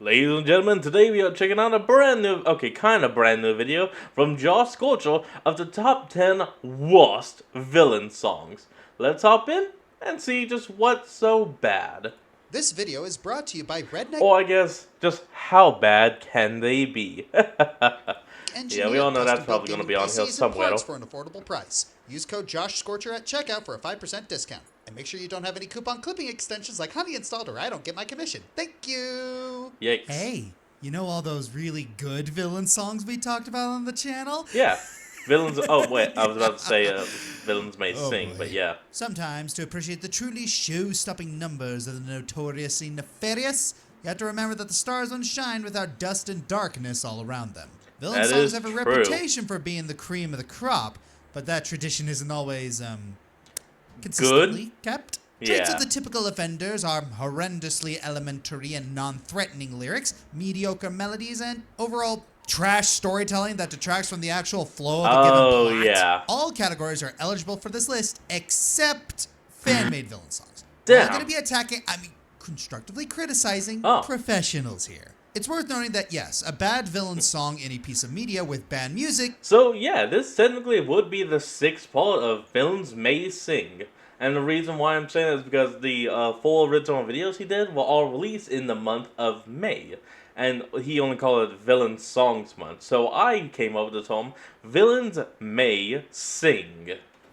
Ladies and gentlemen, today we are checking out a brand new, kind of brand new video from Josh Scorcher of the top 10 worst villain songs. Let's hop in and see just what's so bad. This video is brought to you by Redneck. Or I guess, just how bad can they be? Yeah, we all know that's probably going to be on here somewhere. For an affordable price. Use code JoshScorcher at checkout for a 5% discount. And make sure you don't have any coupon clipping extensions like Honey installed or I don't get my commission. Thank you! Yikes. Hey, you know all those really good villain songs we talked about on the channel? Yeah. Villains, oh wait, I was about to say villains may sing, boy. but yeah. Sometimes, to appreciate the truly show-stopping numbers of the notoriously nefarious, you have to remember that the stars don't shine without dust and darkness all around them. Villain songs have a reputation for being the cream of the crop, but that tradition isn't always, consistently kept. Traits of the typical offenders are horrendously elementary and non-threatening lyrics, mediocre melodies, and overall trash storytelling that detracts from the actual flow of a given plot. Yeah. All categories are eligible for this list, except fan-made villain songs. Damn. We're going to be attacking, constructively criticizing professionals here. It's worth noting that, yes, a bad villain song in a piece of media with bad music. So, yeah, this technically would be the 6th part of Villains May Sing. And the reason why I'm saying that is because the 4 original videos he did were all released in the month of May. And he only called it Villain Songs Month. So I came up with the term Villains May Sing.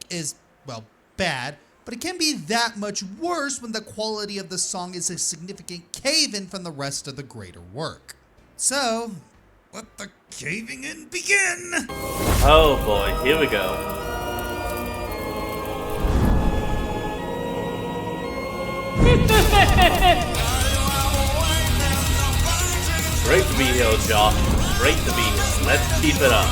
Is, well, bad. But it can be that much worse when the quality of the song is a significant cave-in from the rest of the greater work. So, let the caving in begin! Oh boy, here we go. Great to be here, Josh. Great to be here. Let's keep it up.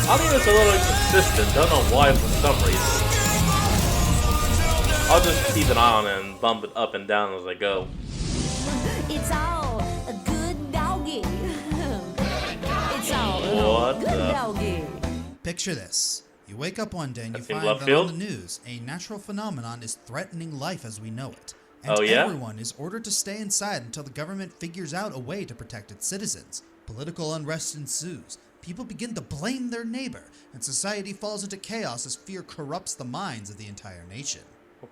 I think it's a little inconsistent, don't know why for some reason. I'll just keep an eye on it and bump it up and down as I go. It's all a good doggy. It's all a good doggy. Picture this. You wake up one day and you That seems find left that field. on the news, a natural phenomenon is threatening life as we know it. And Oh, yeah? everyone is ordered to stay inside until the government figures out a way to protect its citizens. Political unrest ensues. People begin to blame their neighbor, and society falls into chaos as fear corrupts the minds of the entire nation.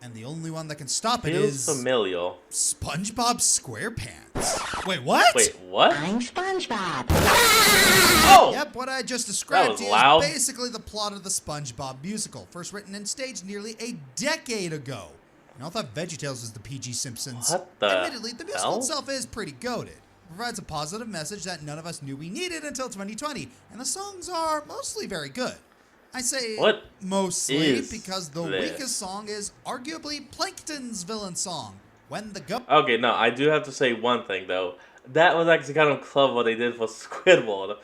And the only one that can stop it Feels is familiar. SpongeBob SquarePants. Wait, what? Wait, what? I'm SpongeBob. Oh! Yep, what I just described was to you loud. is basically the plot of the SpongeBob musical, first written and staged nearly a decade ago. And I thought VeggieTales was the PG Simpsons. What the Admittedly, the musical hell? itself is pretty goated. It provides a positive message that none of us knew we needed until 2020, and the songs are mostly very good. I say What mostly is because the this? weakest song is arguably Plankton's villain song, When the Go... Okay, no, I do have to say one thing, though. That was actually kind of clever what they did for Squidward.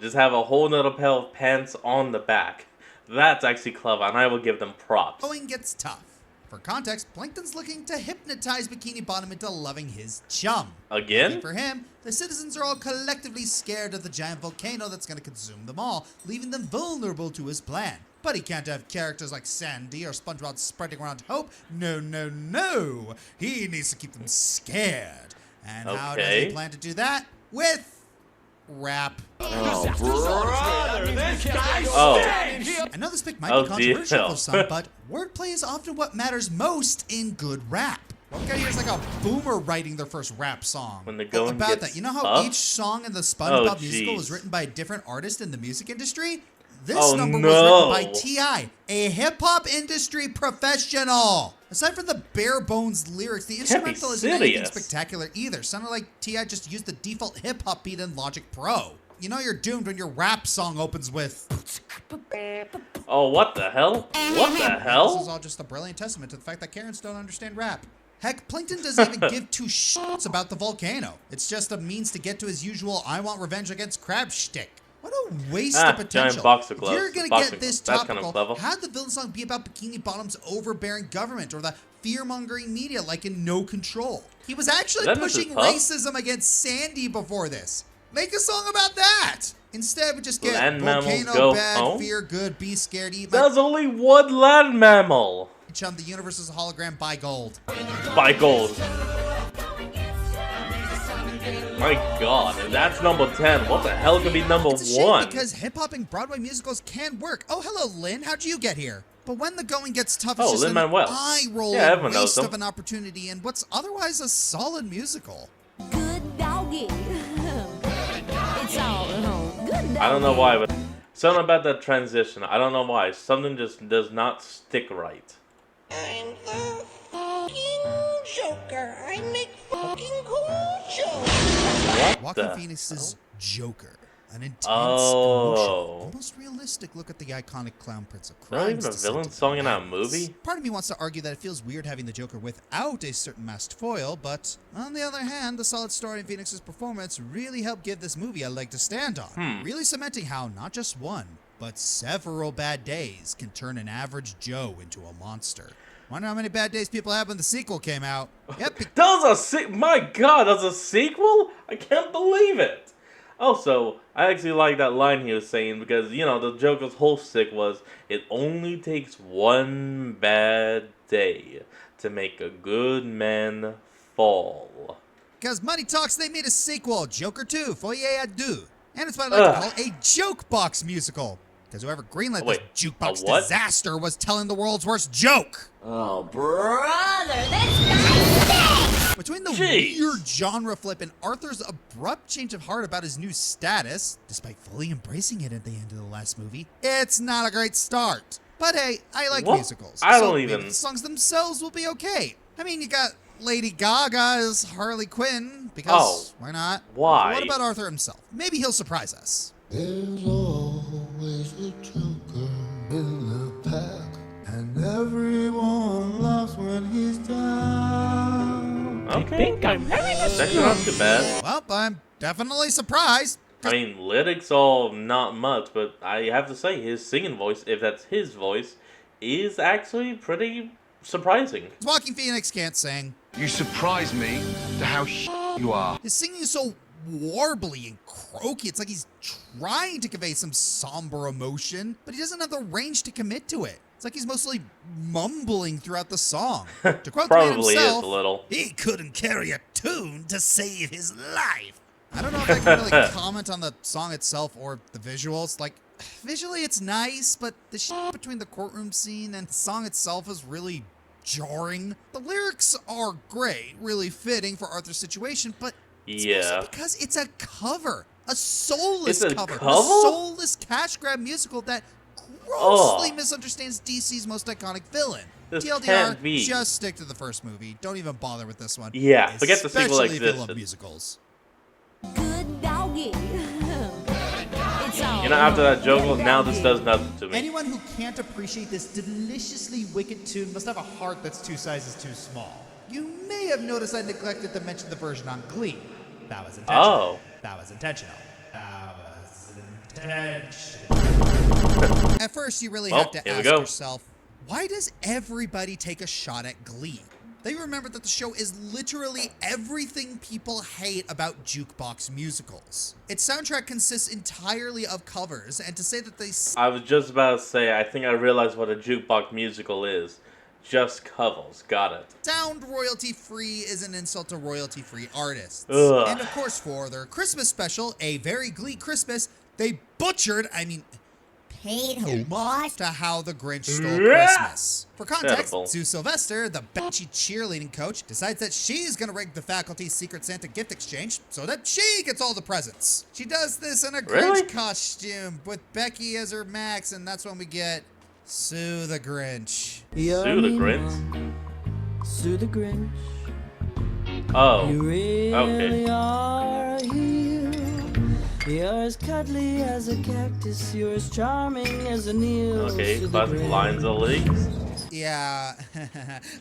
Just have a whole nother pair of pants on the back. That's actually clever, and I will give them props. Going gets tough. For context, Plankton's looking to hypnotize Bikini Bottom into loving his chum. Again? Lucky for him, the citizens are all collectively scared of the giant volcano that's going to consume them all, leaving them vulnerable to his plan. But he can't have characters like Sandy or SpongeBob spreading around hope. No, no, no. He needs to keep them scared. And how does he plan to do that? With rap. I know this pick might be controversial for some, but wordplay is often what matters most in good rap. One guy here is like a boomer writing their first rap song. When the going about gets that, you know how tough? each song in the SpongeBob Oh, musical jeez. was written by a different artist in the music industry? This Oh, number no. was written by T.I., a hip-hop industry professional. Aside from the bare-bones lyrics, the instrumental isn't anything serious. spectacular either. Sounded like T.I. just used the default hip-hop beat in Logic Pro. You know you're doomed when your rap song opens with... Oh, what the hell? What the This is hell? all just a brilliant testament to the fact that Karens don't understand rap. Heck, Plankton doesn't even give two shits about the volcano. It's just a means to get to his usual I want revenge against crab shtick. What a waste of potential. Giant boxer If gloves. you're gonna Boxing get this gloves. That's kind of topical, clever. have the villain song be about Bikini Bottom's overbearing government or the fear-mongering media like in No Control. He was actually That Mrs. pushing Puff? racism against Sandy before this. Make a song about that! Instead, we just get Land mammals volcano go bad, home? fear good, be scared, eat my There's only one land mammal. chum, the universe is a hologram, buy gold. By gold. My god, if that's number 10, what the hell could be number It's a shame 1? because hip-hop and Broadway musicals can work. Oh, hello, Lynn. How'd you get here? But when the going gets tough, it's Oh, just an Lin-Manuel. eye-rolling Yeah, everyone knows waste him. of an opportunity in what's otherwise a solid musical. Good doggy. It's all good doggy. I don't know why, but something about that transition, I don't know why. Something just does not stick right. I'm the fucking Joker. I make fucking cool jokes. What Joaquin the Phoenix's Joker. An intense, Oh. emotional, almost realistic look at the iconic clown prince of crime. Not even a villain song in that movie? Part of me wants to argue that it feels weird having the Joker without a certain masked foil, but on the other hand, the solid story in Phoenix's performance really helped give this movie a leg to stand on, really cementing how not just one, but several bad days can turn an average Joe into a monster. Wonder how many bad days people had when the sequel came out. Yep. That was my god, that was a sequel? I can't believe it. Also, I actually like that line he was saying because, you know, the Joker's whole stick was, it only takes one bad day to make a good man fall. Because Money Talks, they made a sequel, Joker 2, Folie à Deux. And it's what I like to call a joke box musical. Because whoever greenlit this jukebox disaster was telling the world's worst joke. Oh, brother, this guy's sick! Between the weird genre flip and Arthur's abrupt change of heart about his new status, despite fully embracing it at the end of the last movie, it's not a great start. But hey, I like musicals. I don't so even... maybe the songs themselves will be okay. I mean, you got Lady Gaga as Harley Quinn, because why not? Why? What about Arthur himself? Maybe he'll surprise us. There's always a joker in the pack, and everyone laughs when he's down. Okay, that's not too bad. Well, I'm definitely surprised. I mean, lyrics all not much, but I have to say, his singing voice, if that's his voice, is actually pretty surprising. Joaquin Phoenix can't sing. You surprise me to how you are. His singing is so warbly and croaky. It's like he's trying to convey some somber emotion, but he doesn't have the range to commit to it. It's like he's mostly mumbling throughout the song. To quote the man Probably himself, is a little. he couldn't carry a tune to save his life. I don't know if I can really comment on the song itself or the visuals. Like, visually it's nice, but the shit between the courtroom scene and the song itself is really jarring. The lyrics are great, really fitting for Arthur's situation, but it's mostly because it's a cover. A soulless cover. A soulless cash grab musical that grossly misunderstands DC's most iconic villain. This TLDR, can't be. just stick to the first movie. Don't even bother with this one. Yeah, forget the sequel Especially if you love existed. musicals. Good doggy. It's all You know, after that joke, now this does nothing to me. Anyone who can't appreciate this deliciously wicked tune must have a heart that's 2 sizes too small. You may have noticed I neglected to mention the version on Glee. That was intentional. Oh. That was intentional. That was intentional. At first, you really have to here we ask go. yourself, why does everybody take a shot at Glee? They remember that the show is literally everything people hate about jukebox musicals. Its soundtrack consists entirely of covers, and to say that they I was just about to say, I think I realized what a jukebox musical is. Just covers. Got it. sound royalty-free is an insult to royalty-free artists. Ugh. And of course, for their Christmas special, A Very Glee Christmas, they butchered, paid homage. to How the Grinch Stole Yeah. Christmas. For context, Terrible. Sue Sylvester, the bitchy cheerleading coach, decides that she's gonna rig the faculty's Secret Santa gift exchange so that she gets all the presents. She does this in a Really? Grinch costume with Becky as her Max, and that's when we get Sue the Grinch. Sue the Grinch? Sue the Grinch. Oh. You really Okay. are a heel. You're as cuddly as a cactus. You're as charming as a Neil. Okay, Sue the classic Grinch. lines at least. Yeah,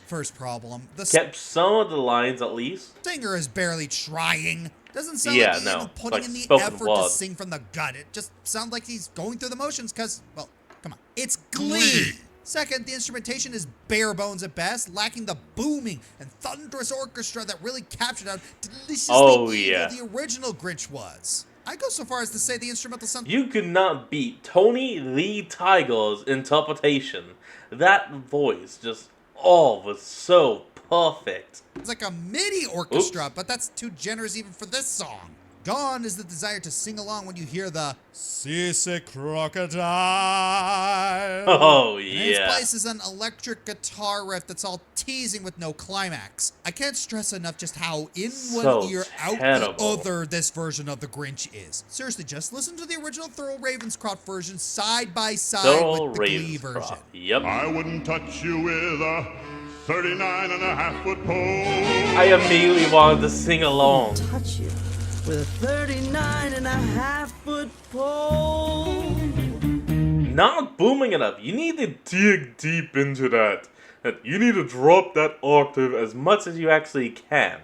first problem. The Kept some of the lines at least. singer is barely trying. Doesn't sound Yeah, like he's no, even it's putting like in the spoken effort word. to sing from the gut. It just sounds like he's going through the motions because, well, come on. It's Glee. Second, the instrumentation is bare bones at best, lacking the booming and thunderous orchestra that really captured how deliciously evil yeah. the original Grinch was. I go so far as to say the instrumental sound... You could not beat Tony Lee Tiger's interpretation. That voice just, was so perfect. It's like a MIDI orchestra, but that's too generous even for this song. Gone is the desire to sing along when you hear the seasick crocodile. Oh, And in its yeah. place is an electric guitar riff that's all teasing with no climax. I can't stress enough just how in So one ear, out the terrible. other this version of the Grinch is. Seriously, just listen to the original Thurl Ravenscroft version side by side Thurl with the Glee version. Ravenscroft. Yep. I wouldn't touch you with a 39.5-foot pole. I immediately wanted to sing along. Touch you with a 39.5-foot pole. Not booming enough. You need to dig deep into that. You need to drop that octave as much as you actually can.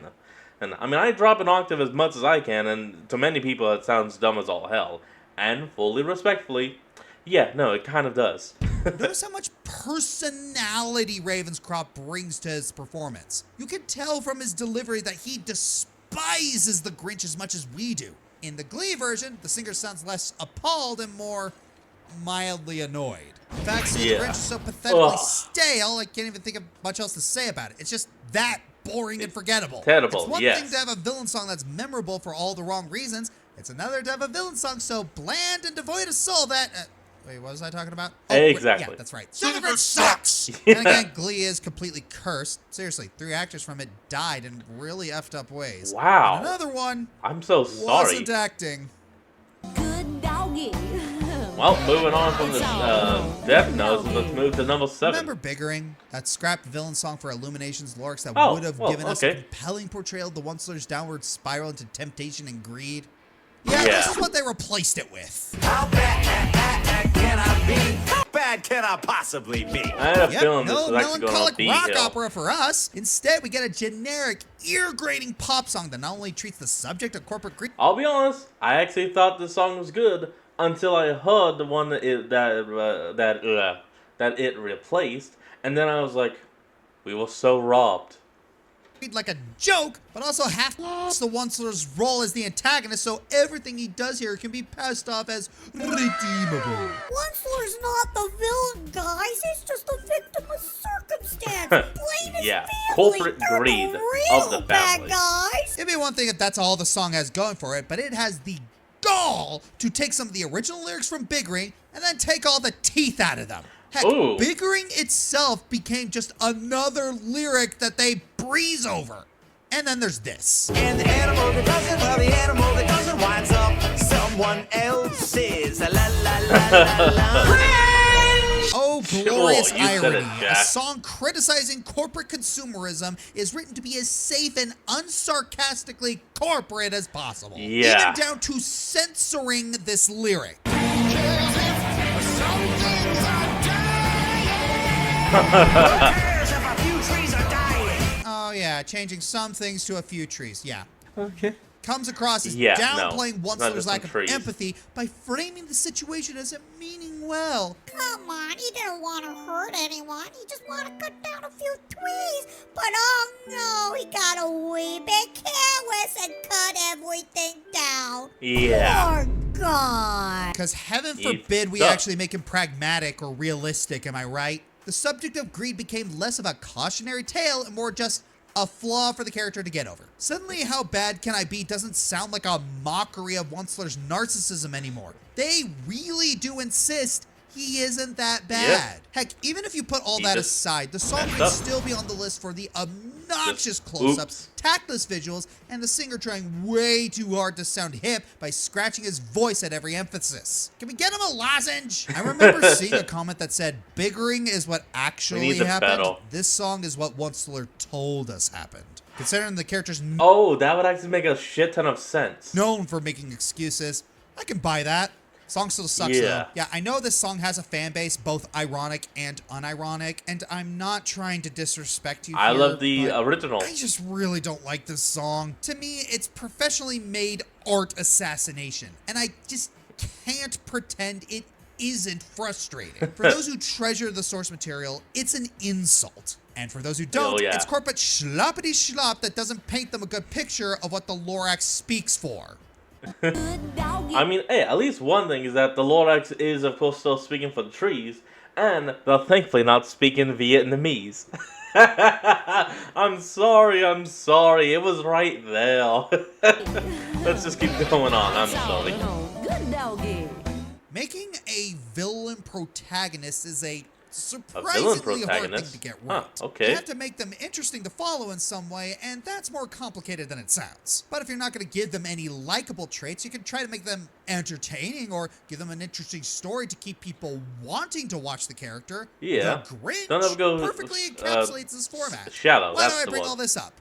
And I mean, I drop an octave as much as I can, and to many people it sounds dumb as all hell. And fully respectfully, yeah, no, it kind of does. Notice how much personality Ravenscroft brings to his performance. You can tell from his delivery that he despises the Grinch as much as we do. In the Glee version, the singer sounds less appalled and more mildly annoyed. In fact, seeing the Grinch is so pathetically Ugh. stale, I can't even think of much else to say about it. It's just that boring and forgettable. Terrible, It's one yes. thing to have a villain song that's memorable for all the wrong reasons. It's another to have a villain song so bland and devoid of soul that... wait, what was I talking about? Wait, Exactly. yeah, that's right. So the Grinch sucks! And again, Glee is completely cursed. Seriously, 3 actors from it died in really effed up ways. Wow. And another one I'm so sorry. wasn't acting. Good doggy. Well, moving on from the Death Notes, let's move to number 7. Remember Biggering? That scrapped villain song for Illumination's Lorax that Oh, would have well, given us a okay. compelling portrayal of the Onceler's downward spiral into temptation and greed? Yeah, Yeah. this is what they replaced it with. How bad can I be? How bad can I possibly be? I had a Yep, feeling this no was actually going on melancholic rock B-Hill. opera for us. Instead, we get a generic, ear-grating pop song that not only treats the subject of corporate greed, I'll be honest, I actually thought this song was good until I heard the one that it replaced, and then I was like, we were so robbed. like a joke, but also half the Onceler's role as the antagonist, so everything he does here can be passed off as redeemable. Onceler's not the villain, guys. He's just a victim of circumstance. Blame his Yeah, family. corporate They're greed the real of the bad family. guys. It'd be one thing if that's all the song has going for it, but it has the gall to take some of the original lyrics from Biggering and then take all the teeth out of them. Heck, Ooh. Biggering itself became just another lyric that they breeze over. And then there's this. And the animal that doesn't, well, the animal that doesn't winds up someone else's. La la la la la. Oh, glorious you said irony. it, A Jack. song criticizing corporate consumerism is written to be as safe and unsarcastically corporate as possible. Yeah. Even down to censoring this lyric. Oh yeah, changing some things to a few trees. Yeah. Okay. Comes across as Yeah, downplaying no, not Onceler's just lack some of trees. empathy by framing the situation as it meaning well. Come on, he didn't want to hurt anyone. He just wanted to cut down a few trees. But oh no, he got a wee bit careless and cut everything down. Yeah. Poor guy. Because heaven You forbid we suck. actually make him pragmatic or realistic, am I right? The subject of greed became less of a cautionary tale and more just a flaw for the character to get over. Suddenly, How Bad Can I Be doesn't sound like a mockery of Onceler's narcissism anymore. They really do insist he isn't that bad. Heck, even if you put all He that just aside, the song messed would up. still be on the list for the obnoxious Just close-ups, tactless visuals, and the singer trying way too hard to sound hip by scratching his voice at every emphasis. Can we get him a lozenge? I remember seeing a comment that said, Biggering is what actually the happened. battle. This song is what Onceler told us happened. Considering the character's Oh, that would actually make a shit ton of sense. known for making excuses, I can buy that. Song still sucks Yeah. though. Yeah, I know this song has a fan base, both ironic and unironic, and I'm not trying to disrespect you I here, love the but original. I just really don't like this song. To me, it's professionally made art assassination, and I just can't pretend it isn't frustrating. For those who treasure the source material, it's an insult. And for those who don't, Oh, yeah. it's corporate schloppity schlop that doesn't paint them a good picture of what the Lorax speaks for. Good doggy. I mean, hey, at least one thing is that the Lorax is, of course, still speaking for the trees, and they're thankfully not speaking Vietnamese. I'm sorry. It was right there. Let's just keep going on. I'm sorry. Good doggy. Making a villain protagonist is a villain surprisingly hard thing protagonist? to get right. Huh, okay. You have to make them interesting to follow in some way, and that's more complicated than it sounds. But if you're not going to give them any likable traits, you can try to make them entertaining or give them an interesting story to keep people wanting to watch the character. Yeah. The Grinch Don't ever go, perfectly encapsulates this format. Shadow, Why do that's I the bring one. all this up?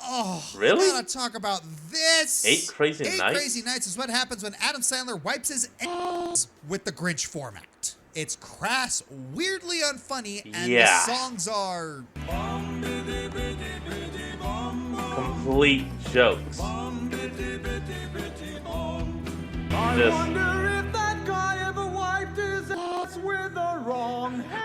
Oh, Really? I gotta talk about this. Eight Crazy Eight Nights? Crazy Nights is what happens when Adam Sandler wipes his ass with the Grinch format. It's crass, weirdly unfunny, and Yeah. the songs are... Complete jokes. Just,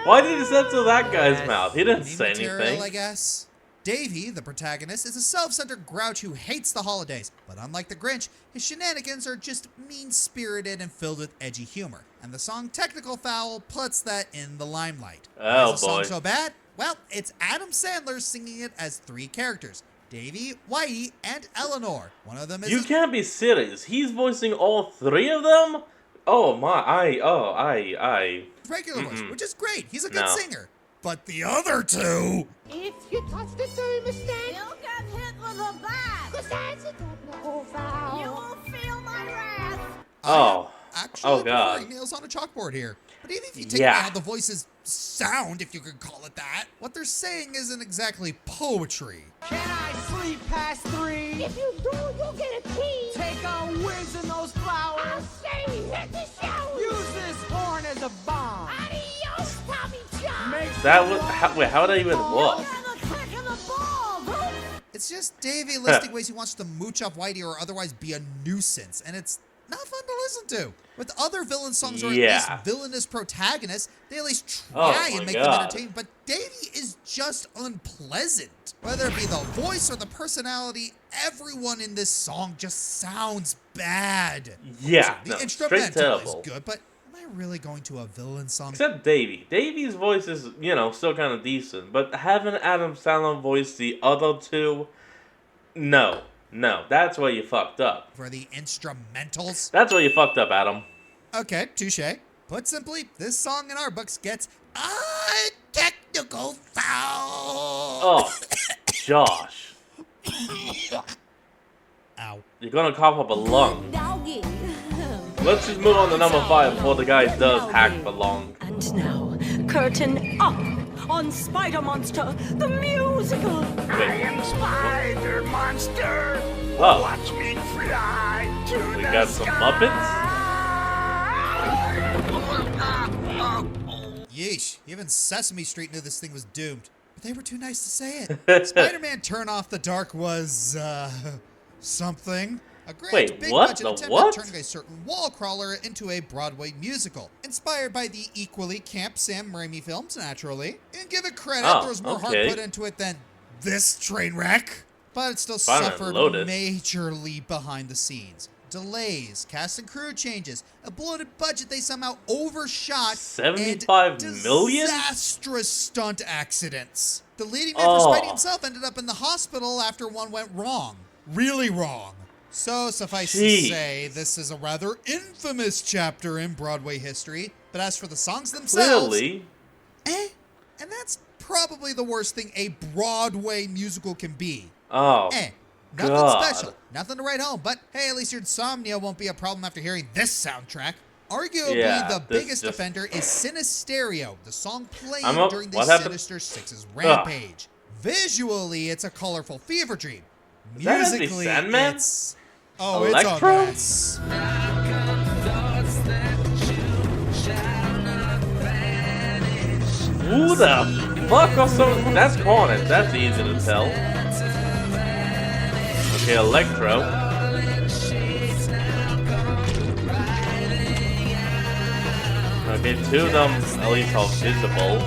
why did he censor that guy's mouth? He didn't New say material, anything. I guess. Davey, the protagonist, is a self-centered grouch who hates the holidays, but unlike the Grinch, his shenanigans are just mean-spirited and filled with edgy humor. And the song Technical Foul puts that in the limelight. Why Oh, is the song boy. so bad? Well, it's Adam Sandler singing it as three characters: Davey, Whitey, and Eleanor. One of them is You can't be serious. He's voicing all three of them? Oh my, I. regular voice, which is great. He's a good No. singer. But the other two... If you touch the thermostat, You'll get hit with a bat. 'cause that's a technical foul. You will feel my wrath. Oh. Actually, Oh, God. preferring nails on a chalkboard here. But even if you take Yeah. out how the voices sound, if you could call it that, what they're saying isn't exactly poetry. Can I sleep past 3? If you do, you'll get a key. Take a whiz in those flowers. I'll say hit the shower. Use this horn as a bomb. Adios, Tommy John. Make That was, how would that even work? You're the click of the ball, Hoop. It's just Davey listing ways he wants to mooch off Whitey or otherwise be a nuisance, and it's not fun to listen to. With other villain songs or at Yeah. least villainous protagonists, they at least Oh try my and make them God. entertaining, but Davey is just unpleasant. Whether it be the voice or the personality, everyone in this song just sounds bad. Yeah, The no, straight instrumental terrible. is good, but am I really going to a villain song? Except Davey. Davey's voice is, still kind of decent. But having Adam Sandler voice the other two, no. That's where you fucked up. For the instrumentals? That's where you fucked up, Adam. Okay, touche. Put simply, this song in our books gets a technical foul. Oh, Josh. Ow. You're gonna cough up a lung. Doggy. Let's just move on to number 5 before the guy does hack the lung. And now, curtain up on Spider Monster, the musical. Wait, Spider monster. oh, Watch me fly to we the got some Muppets? Yeesh, even Sesame Street knew this thing was doomed. But they were too nice to say it. Spider-Man Turn Off the Dark was, something. A great Wait, big what? budget The attempt what? at turning a certain wall crawler into a Broadway musical. Inspired by the equally camp Sam Raimi films, naturally. And give it credit, Oh, there was more heart okay. put into it than this train wreck. But it still Fun and suffered loaded. majorly behind the scenes. Delays, cast and crew changes, a bloated budget they somehow overshot, 75 and million? disastrous stunt accidents. The leading man Oh. for Spidey himself ended up in the hospital after one went wrong. Really wrong. So suffice Jeez. to say, this is a rather infamous chapter in Broadway history. But as for the songs themselves, Clearly. and that's probably the worst thing a Broadway musical can be. Oh, Nothing God. special, nothing to write home, but hey, at least your insomnia won't be a problem after hearing this soundtrack. Arguably, Yeah, the this biggest just- offender is Sinisterio, the song playing I'm up- during the what happened? Sinister Six's rampage. Visually, it's a colorful fever dream. Is that Andy Musically, Sandman? it's it's Electro? a mess. Who the fuck are some? That's Hornet. That's easy to tell. Okay, Electro. Okay, two of them at least are visible.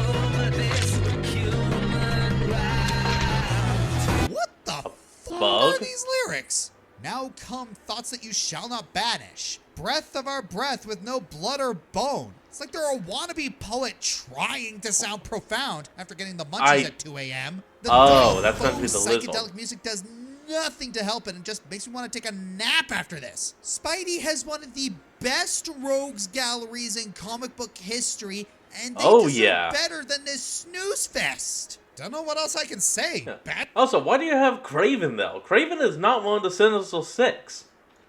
What the fuck bug? are these lyrics? Now come thoughts that you shall not banish. breath of our breath with no blood or bone. It's like they're a wannabe poet trying to sound profound after getting the munchies at 2 a.m. That's meant to be the psychedelic music does nothing to help it and just makes me want to take a nap after this. Spidey has one of the best rogues galleries in comic book history, and they deserve better than this snooze fest. Don't know what else I can say. Also, why do you have Craven, though? Craven is not one of the Sinister Six.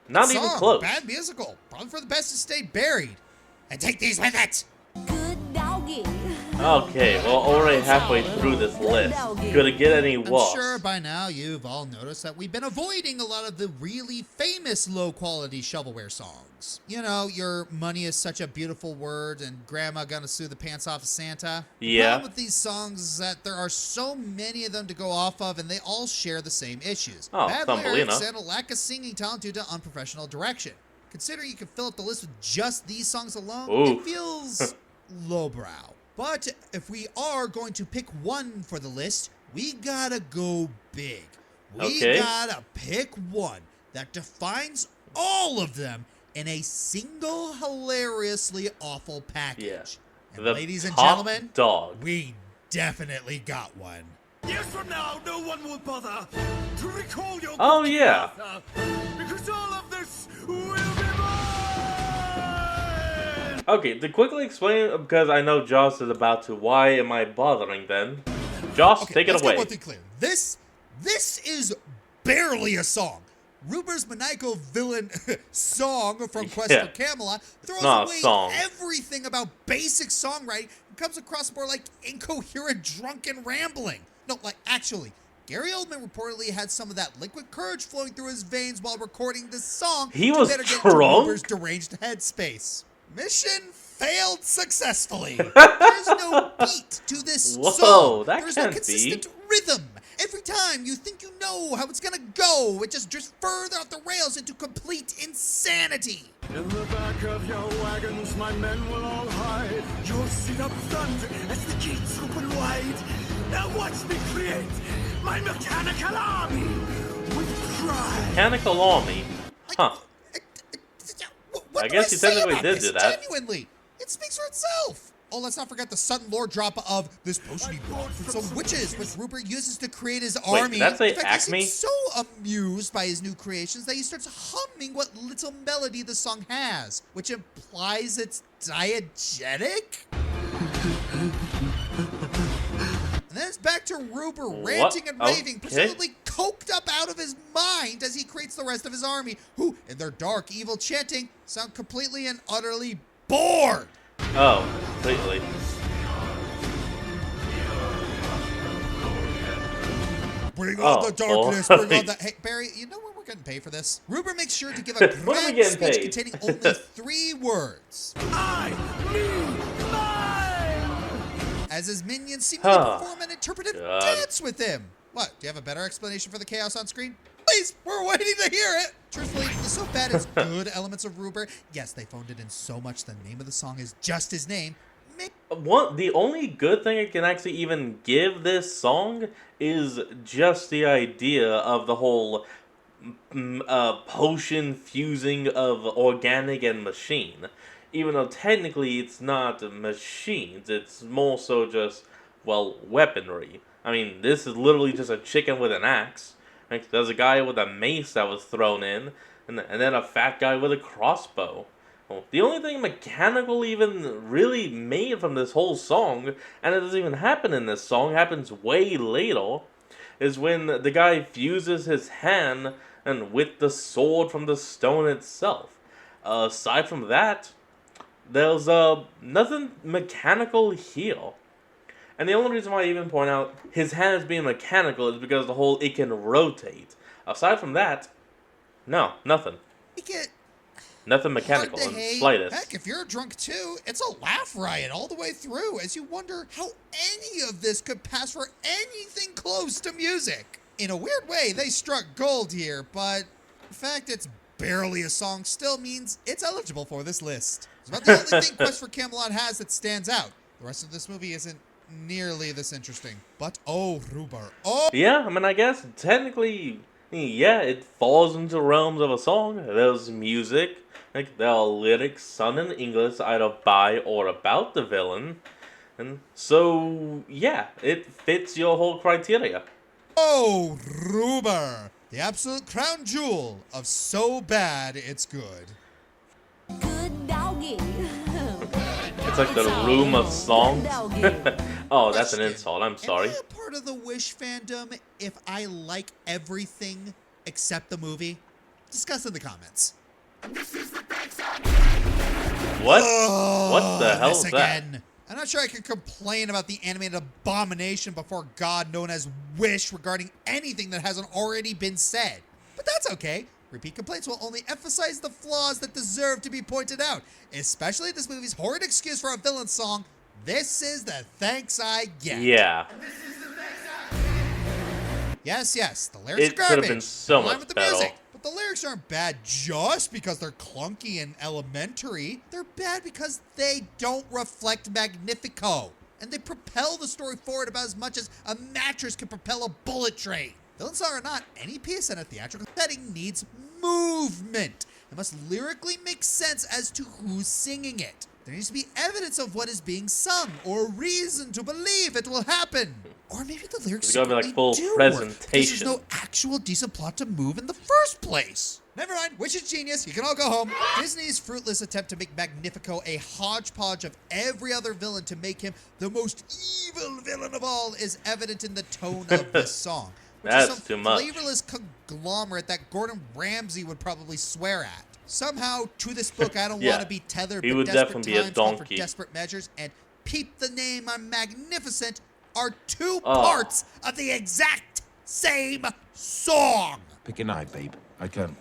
Not even close. Bad musical. Probably for the best to stay buried. And take these with it. Good doggy. Okay, well, already halfway through this list. Could it get any worse? I'm sure by now you've all noticed that we've been avoiding a lot of the really famous low-quality shovelware songs. You know, your money is such a beautiful word and grandma gonna sue the pants off of Santa. The problem with these songs is that there are so many of them to go off of and they all share the same issues. Bad lyrics and a lack of singing talent due to unprofessional direction. Considering you can fill up the list with just these songs alone, it feels lowbrow. But if we are going to pick one for the list, we gotta go big. We gotta pick one that defines all of them in a single hilariously awful package. And ladies and gentlemen, we definitely got one. Years from now, no one will bother to recall your because all of this will be mine! Okay, to quickly explain, because I know Joss is about to, why am I bothering then? Joss, take it away. Get one thing clear. This is barely a song. Ruber's maniacal villain song from Quest for Camelot throws away everything about basic songwriting and comes across more like incoherent drunken rambling. No, like, actually, Gary Oldman reportedly had some of that liquid courage flowing through his veins while recording this song. He was drunk? Get into Ruber's deranged headspace. Mission failed successfully. There's no beat to this song. There's no consistent rhythm. Every time you think you know how it's gonna go, it just drifts further off the rails into complete insanity. In the back of your wagons, my men will all hide. You'll sit up front as the gates open wide. Now watch me create my mechanical army with pride. Mechanical army? Huh. I guess he technically did do that. Genuinely, it speaks for itself. Oh, let's not forget the sudden lore drop of this potion he bought from some witches, which Rupert uses to create his army. Did that say In fact, Acme? He seems so amused by his new creations that he starts humming what little melody the song has, which implies it's diegetic? And then it's back to Ruber ranting and raving, presumably coked up out of his mind as he creates the rest of his army, who, in their dark, evil chanting, sound completely and utterly bored. Oh, completely. Bring on the darkness, bring on the... Hey, Barry, you know when we're getting paid for this? Ruber makes sure to give a grand speech containing only 3 words. I, me, mine! As his minions seemingly perform an interpretive dance with him. What, do you have a better explanation for the chaos on screen? Please, we're waiting to hear it. Truthfully, the so bad it's good elements of Ruber. Yes, they phoned it in so much the name of the song is just his name. The only good thing I can actually even give this song is just the idea of the whole potion fusing of organic and machine. Even though technically it's not machines, it's more so just, well, weaponry. I mean, this is literally just a chicken with an axe. Like, there's a guy with a mace that was thrown in, and then a fat guy with a crossbow. Well, the only thing mechanical even really made from this whole song, and it doesn't even happen in this song, happens way later, is when the guy fuses his hand and with the sword from the stone itself. Aside from that, there's nothing mechanical here. And the only reason why I even point out his hands being mechanical is because the whole it can rotate. Aside from that, no, nothing. Nothing mechanical in the slightest. Heck, if you're drunk too, it's a laugh riot all the way through as you wonder how any of this could pass for anything close to music. In a weird way, they struck gold here, but the fact it's barely a song still means it's eligible for this list. It's about the only thing Quest for Camelot has that stands out. The rest of this movie isn't nearly this interesting. But oh, Ruber, oh! Yeah, I mean, I guess technically, Yeah, it falls into realms of a song. There's music, like there are lyrics sung in English either by or about the villain. And so, yeah, it fits your whole criteria. Oh, Ruber, the absolute crown jewel of so bad it's good. Good doggy. It's like the room of songs. Oh, that's an insult. I'm sorry. Am I a part of the Wish fandom if I like everything except the movie? Discuss in the comments. What? What the hell is that? Again. I'm not sure I can complain about the animated abomination before God known as Wish regarding anything that hasn't already been said. But that's okay. Repeat complaints will only emphasize the flaws that deserve to be pointed out, especially this movie's horrid excuse for a villain song, "This is the thanks I get." Yeah. Yes, the lyrics are garbage. It could have been so in line much with the better. music. But the lyrics aren't bad just because they're clunky and elementary. They're bad because they don't reflect Magnifico. And they propel the story forward about as much as a mattress can propel a bullet train. Villain song or not, any piece in a theatrical setting needs movement. It must lyrically make sense as to who's singing it. There needs to be evidence of what is being sung, or reason to believe it will happen. Or maybe the lyrics It's gotta be like full do work, presentation. because there's no actual decent plot to move in the first place. Never mind, Wish is genius, you can all go home. Disney's fruitless attempt to make Magnifico a hodgepodge of every other villain to make him the most evil villain of all is evident in the tone of this song. Which That's is some too much. flavorless conglomerate that Gordon Ramsay would probably swear at. Somehow, to this book, I don't Yeah, want to be tethered, he but would desperate definitely be a times call for donkey. desperate measures, and Peep the Name I'm Magnificent are two Oh. parts of the exact same song. Pick an eye, babe. I can't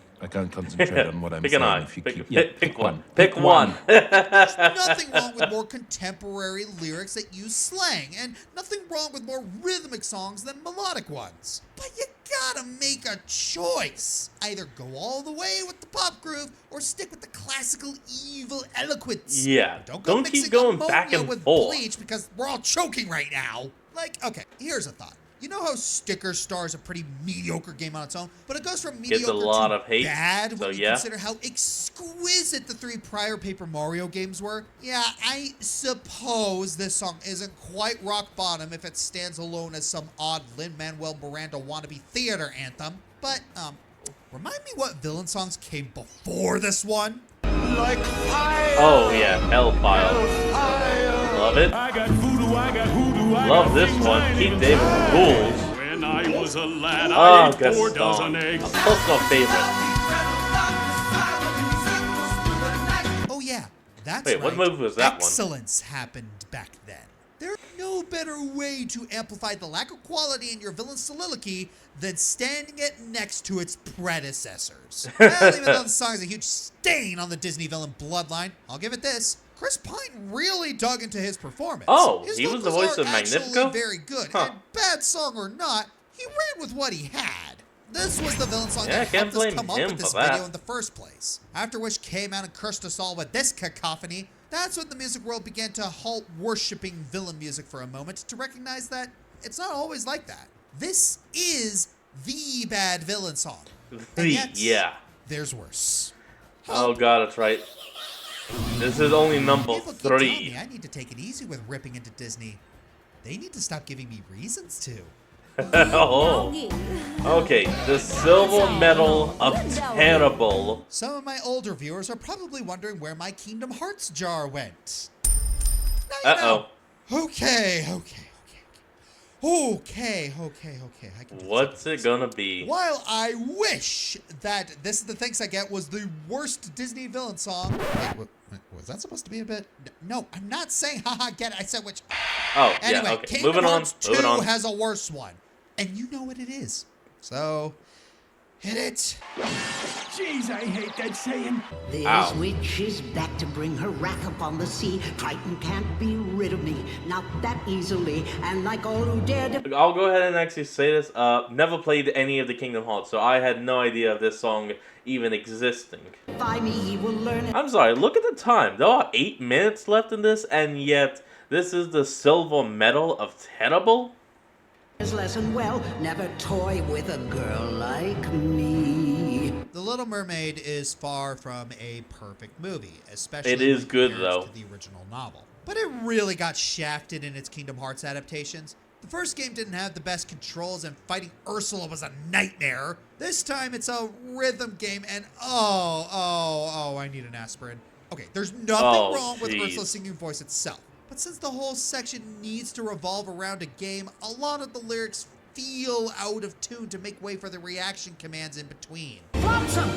concentrate on what I'm Pick saying an eye. if you Pick, keep... pick, Yeah, pick one. Pick Pick one. There's nothing wrong with more contemporary lyrics that use slang, and nothing wrong with more rhythmic songs than melodic ones. But you gotta make a choice. Either go all the way with the pop groove, or stick with the classical evil eloquence. Yeah, Don't go don't mixing keep going ammonia back and with forth. bleach because we're all choking right now. Like, okay, here's a thought. You know how Sticker Star is a pretty mediocre game on its own, but it goes from Gets mediocre a lot to of hate, bad so when you yeah. consider how exquisite the 3 prior Paper Mario games were. Yeah, I suppose this song isn't quite rock bottom if it stands alone as some odd Lin-Manuel Miranda wannabe theater anthem. But, remind me what villain songs came before this one? Like fire. Oh yeah, Hellfire. Love it. I got voodoo, I got hoodoo, I Love got this things one. I Keith need David to rules. When I was a lad, I Oh, ate 4 Gaston. dozen A eggs. personal favorite. Oh yeah, that's Wait, right. what movie was that one? Excellence happened back then. There's no better way to amplify the lack of quality in your villain's soliloquy than standing it next to its predecessors. Well, even though the song is a huge stain on the Disney villain bloodline, I'll give it this. Chris Pine really dug into his performance. Oh, His he was the vocals voice are of Magnifico? actually very good, Huh. and bad song or not, he ran with what he had. This was the villain song Yeah, I that can't helped us blame come up him with this for that. video in the first place. After which came out and cursed us all with this cacophony, that's when the music world began to halt worshipping villain music for a moment to recognize that it's not always like that. This is the bad villain song. And yet, Yeah. there's worse. Oh god, that's right. This is only number People keep telling me 3. I need to take it easy with ripping into Disney. They need to stop giving me reasons to. Oh. Okay, the silver medal of terrible. Some of my older viewers are probably wondering where my Kingdom Hearts jar went. Now you know. Okay. I can do What's it gonna be? While I wish that This Is the Thanks I Get was the worst Disney villain song. Wait, was that supposed to be a bit? No, I'm not saying haha get it. I said which. Oh, Anyway, yeah, okay. Kingdom Moving on. Hearts 2 Moving on. has a worse one. And you know what it is. So, hit it. Jeez, I hate that saying. This Ow. witch is back to bring her wrath upon the sea. Triton can't be rid of me, not that easily. And like all who dared to... I'll go ahead and actually say this. Never played any of the Kingdom Hearts, so I had no idea of this song even existing. By me, he will learn it. I'm sorry, look at the time. There are 8 minutes left in this, and yet this is the silver medal of terrible? His lesson well, never toy with a girl like me. The Little Mermaid is far from a perfect movie, especially It is when good, compared though. to the original novel. But it really got shafted in its Kingdom Hearts adaptations. The first game didn't have the best controls, and fighting Ursula was a nightmare. This time it's a rhythm game, and I need an aspirin. Okay, there's nothing wrong with Ursula's singing voice itself. But since the whole section needs to revolve around a game, a lot of the lyrics feel out of tune to make way for the reaction commands in between. Flotsam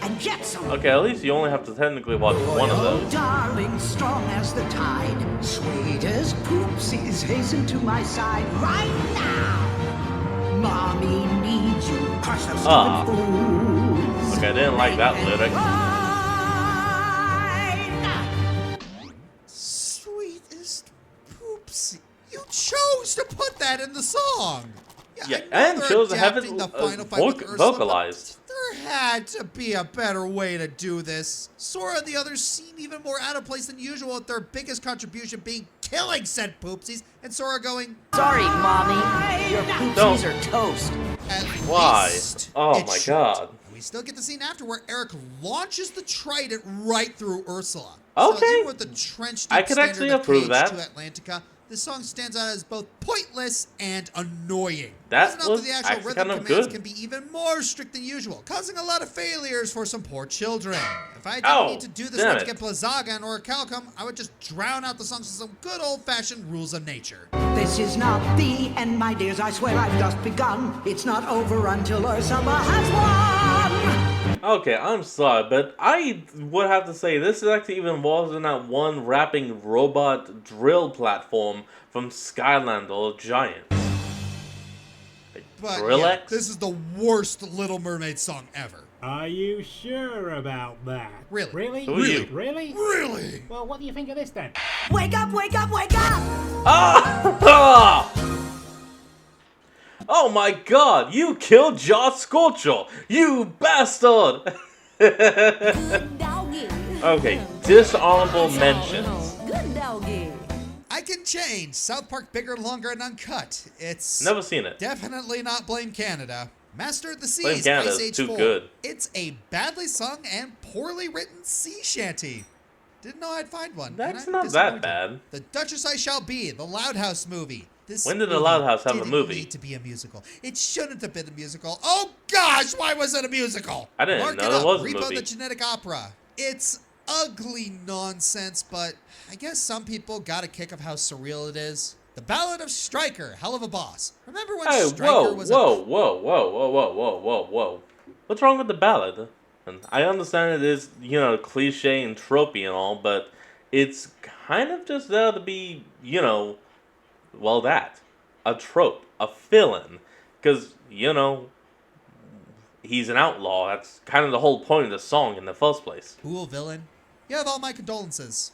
and jetsam. Okay, at least you only have to technically watch one of Oh, those. darling, strong as the tide, sweet as poopsies, hasten to my side right now. Mommy needs you, crush the stupid fools. Okay, I didn't like that lyric. Sweetest poopsie. You chose to put that in the song. Yeah, I know and they're chose to have it adapting the final fight with Ursula, but vocalized. there had to be a better way to do this. Sora and the others seem even more out of place than usual, with their biggest contribution being killing said poopsies, and Sora going, Sorry, Mommy. Your poopsies are toast. Why? Oh it my should. god. We still get the scene after where Eric launches the trident right through Ursula. Okay. So even with the trench I could actually standard of approve Page that. to Atlantica, this song stands out as both pointless and annoying. That Doesn't help was the actual actually rhythm kind of commands good. can be even more strict than usual, causing a lot of failures for some poor children. If I didn't Oh, need to do this damn one to it. get Blizzaga and Orichalcum, I would just drown out the songs with some good old-fashioned rules of nature. This is not the end, my dears. I swear I've just begun. It's not over until Ursula has won. Okay, I'm sorry, but I would have to say this is actually even worse than that one rapping robot drill platform from Skyland or Giants. Like, But yeah, Drill-X? this is the worst Little Mermaid song ever. Are you sure about that? Really? Really? Who are you? Really? Really? Well, what do you think of this then? Wake up, wake up, wake up! Ah! Oh my god, you killed Josh Scorcher! You bastard! Okay, dishonorable mentions. Good doggy. I Can Change, South Park Bigger, Longer, and Uncut. It's Never seen it. definitely not Blame Canada. Master of the Blame Seas, Canada Ice is Age too 4. good. It's a badly sung and poorly written sea shanty. Didn't know I'd find one. That's and I'm not disappointed. that bad. The Duchess I Shall Be, the Loud House movie. This When did the movie Loud House have a didn't movie? need to be a musical. It shouldn't have been a musical. Oh gosh, why was it a musical? I didn't Mark know it there up. was a Repo movie. the Genetic Opera. It's ugly nonsense, but I guess some people got a kick of how surreal it is. The Ballad of Stryker, hell of a boss. Remember when Hey, Stryker whoa, was whoa. What's wrong with the ballad? And I understand it is, you know, cliche and tropey and all, but it's kind of just there to be, you know, well, that. A trope, a villain. Because, you know, he's an outlaw. That's kind of the whole point of the song in the first place. Cool villain. You have all my condolences.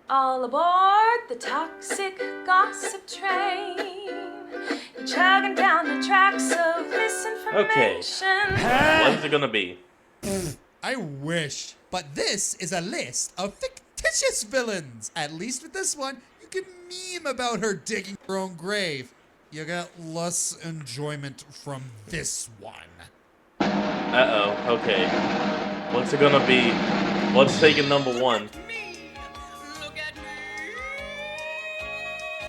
All aboard the toxic gossip train. You're chugging down the tracks of Okay. misinformation. What is it gonna be? I wish. But this is a list of fictitious villains. At least with this one, you can meme about her digging her own grave. You get less enjoyment from this one. Uh-oh, okay. What's it gonna be? What's taking number one?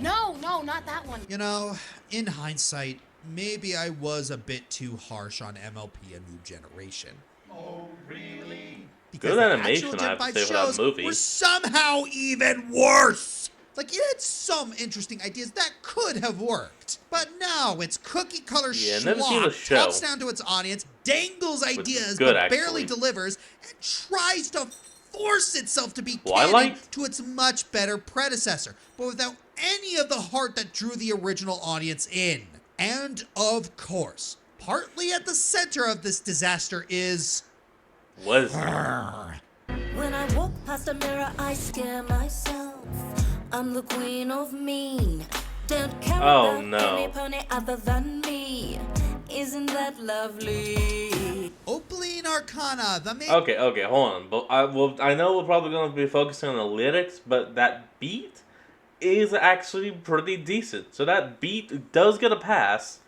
No, not that one. You know, in hindsight, maybe I was a bit too harsh on MLP A New Generation. Oh, really? Because Good the animation, actual I Gen have to 5 say, for that shows movie. were somehow even worse. Like, it had some interesting ideas that could have worked. But no, it's cookie color Yeah, never seen the schlock, show. talks down to its audience, dangles is ideas, good, but barely actually. delivers, and tries to force itself to be canon Twilight? to its much better predecessor, but without any of the heart that drew the original audience in. And of course, partly at the center of this disaster is... What is When I walk past a mirror, I scare myself. I'm the queen of mean. Don't care Oh, about no. any pony other than me. Isn't that lovely? Opaline Arcana, the main... Okay, hold on. But I know we're probably going to be focusing on the lyrics, but that beat is actually pretty decent. So that beat does get a pass.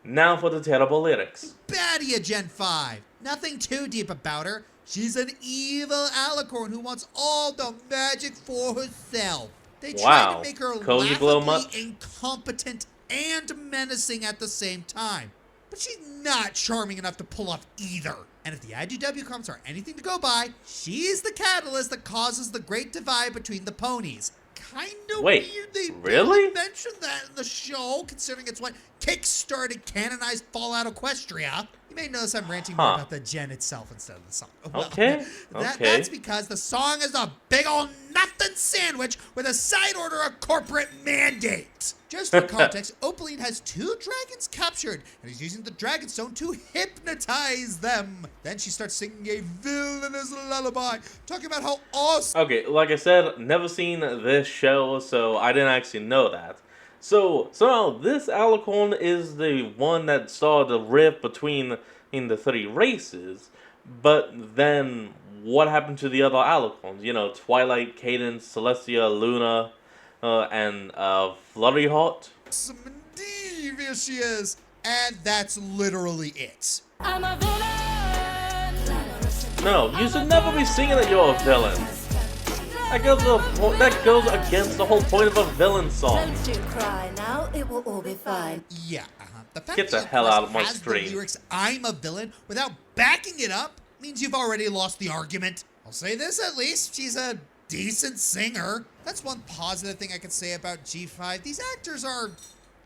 Now for the terrible lyrics. Baddie of Gen 5. Nothing too deep about her. She's an evil alicorn who wants all the magic for herself. They try to make her Cozy glow laughably much? incompetent and menacing at the same time. But she's not charming enough to pull off either. And if the IDW comics are anything to go by, she's the catalyst that causes the great divide between the ponies. Kinda Wait, weird they really? barely mentioned that in the show, considering it's what kick-started canonized Fallout Equestria. You may notice I'm ranting more about the gen itself instead of the song. Well, Okay, That's because the song is a big ol' nothing sandwich with a side order of corporate mandate. Just for context, Opaline has 2 dragons captured, and he's using the Dragonstone to hypnotize them. Then she starts singing a villainous lullaby, talking about how awesome... Okay, like I said, never seen this show, so I didn't actually know that. So, somehow this alicorn is the one that saw the rift between the 3 races, but then what happened to the other alicorns? You know, Twilight, Cadence, Celestia, Luna, and Fluttery Heart? Indeed, here she is. And that's literally it. I'm a villain. No, you should never be singing that you're a villain. That goes against the whole point of a villain song. Don't you cry now, it will all be fine. Yeah, The fact Get the that hell out of my has screen. The lyrics, I'm a villain, without backing it up, means you've already lost the argument. I'll say this at least, she's a decent singer. That's one positive thing I can say about G5. These actors are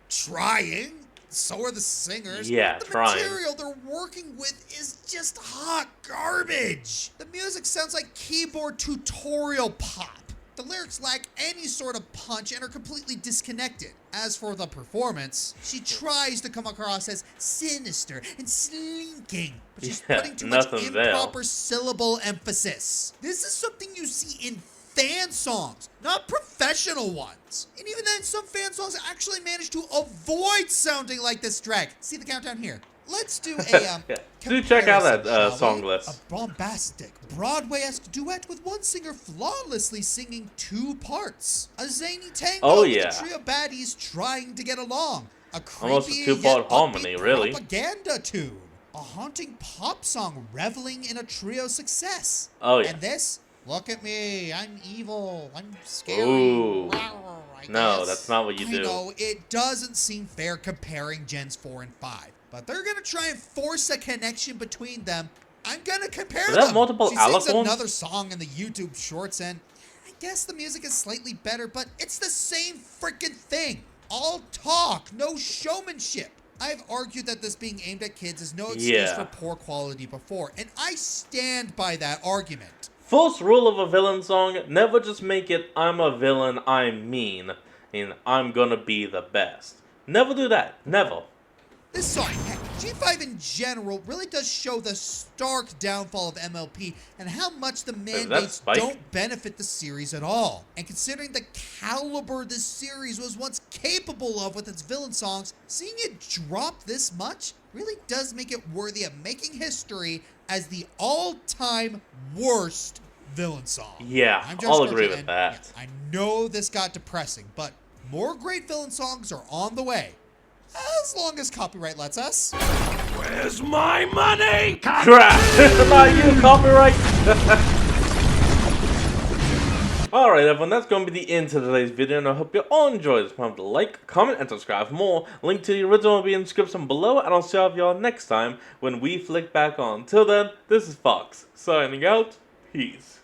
trying. So are the singers. Yeah, the trying. material they're working with is just hot garbage. The music sounds like keyboard tutorial pop. The lyrics lack any sort of punch and are completely disconnected. As for the performance, she tries to come across as sinister and slinking, but she's putting too much improper syllable emphasis. This is something you see in fan songs, not professional ones. And even then, some fan songs actually manage to avoid sounding like this track. See the countdown here. Let's do a do check out that song list. A bombastic, Broadway-esque duet with one singer flawlessly singing 2 parts. A zany tango with a trio of baddies trying to get along. A almost a creepy 2-part harmony, really. propaganda tune. A haunting pop song reveling in a trio success. Oh yeah. And this, look at me, I'm evil, I'm scary. Ooh. I No, guess. that's not what you do. I know, it doesn't seem fair comparing Gens 4 and 5. But they're gonna try and force a connection between them. I'm gonna compare them. Multiple she sings alicorns? another song in the YouTube shorts, and I guess the music is slightly better, but it's the same freaking thing. All talk, no showmanship. I've argued that this being aimed at kids is no excuse for poor quality before, and I stand by that argument. First rule of a villain song, never just make it, I'm a villain, I'm mean, and I'm gonna be the best. Never do that. Never. This song, G5 in general, really does show the stark downfall of MLP and how much the mandates don't benefit the series at all. And considering the caliber this series was once capable of with its villain songs, seeing it drop this much really does make it worthy of making history as the all-time worst villain song. Yeah, I'll agree with that. Yeah, I know this got depressing, but more great villain songs are on the way. As long as copyright lets us. Where's my money? Crap! Not you, copyright! Alright everyone, that's going to be the end of today's video, and I hope you all enjoyed this. Remember to like, comment, and subscribe for more. Link to the original will be in the description below, and I'll see y'all next time when we flick back on. Till then, this is Fox, signing out. Peace.